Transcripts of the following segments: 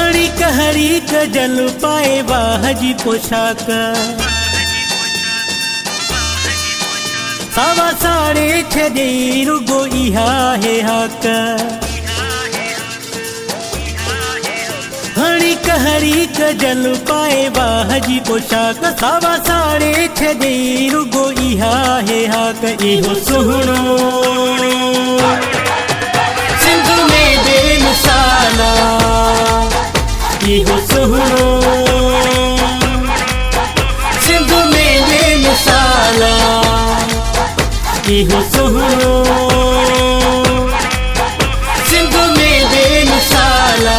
हरी क जल पाए वाहजी पोशाक सावा साड़े छे रुगो इहा है हक हरी क जल पाए वाहजी पोशाक सावा साड़े छे रुगो इहा है हक इहो सुहणो सिंधु में बेमिसाला इहो सुहणो सिंधु में बेमिसाला इहो सुहणो सिंधु में बेमिसाला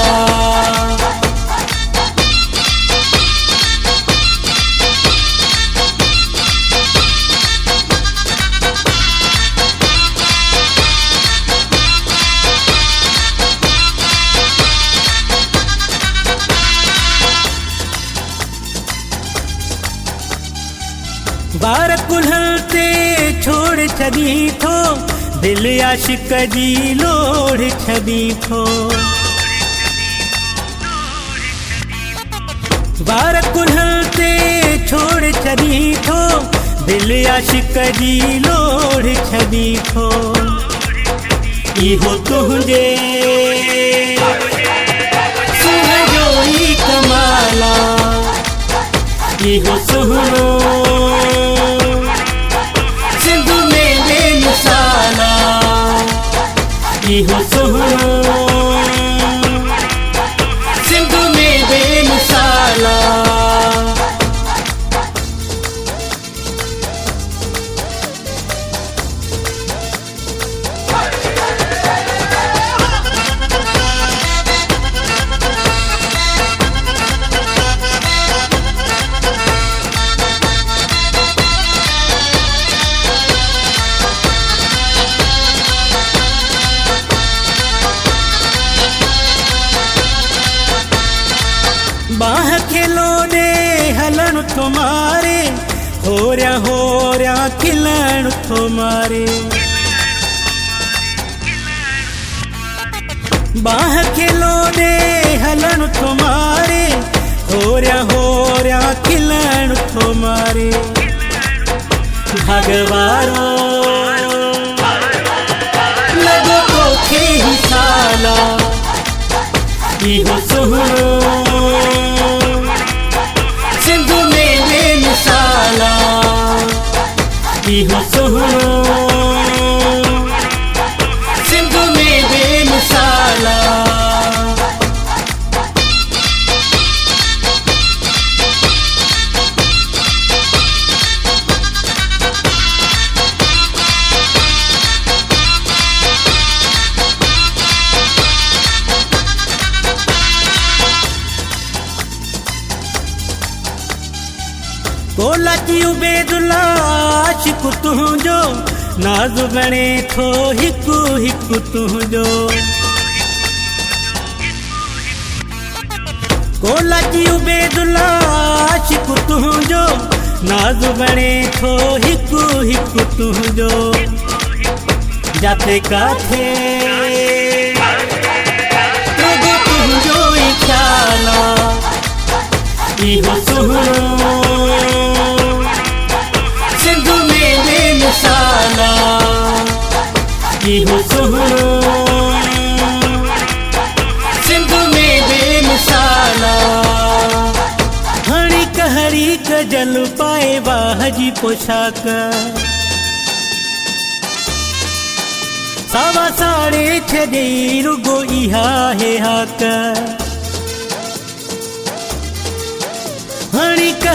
बार कुल्हते छोड़ छदी थो दिल आशिक जी लोड़ छदी थो बार कुल्हते छोड़ छदी थो दिल आशिक जी लोड़ छदी थो इहो तुझे सुहजो ई कमाला इहो सुहणो सिंधु में बेमिसाला इहो सुहणो सिंधु में बेमिसाला बाह खिलोने हलन तुम्हारे होर्या खिलन तुम्हारे बाह खिलोने हलन तुम्हारे होर्या खिलन तुम्हारे भगवारो लगो तो ही साला इहो सुहणो सिंधु में बेमिसाला इहो सुहणो सिंधु में बेमिसाला कोलाची उबेदुल्ला आशिक तुझो नाज़ बणे थो हिकु हिकु तुझो कोलाची उबेदुल्ला आशिक तुझो नाज़ बणे थो हिकु हिकु तुझो जाते काथे रुगो तुझो ई ख्याला इहो सुहणो सिंधु में बेमिसाला इहो सुहणो सिंधु में बेमिसाला हरी क जल पाए वाहजी पोशाक सावा साड़े छे रुगो इहा है हक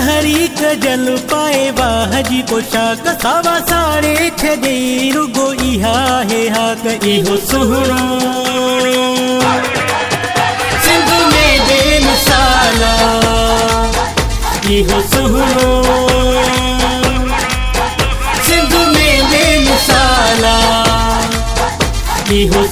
हरी क जल पाए वाहजी पोशाक सावा साड़े छे रुगो इहा है हक इहो सुहणो सिंधु में बेमिसाला इहो सुहणो सिंधु में बेमिसाला इहो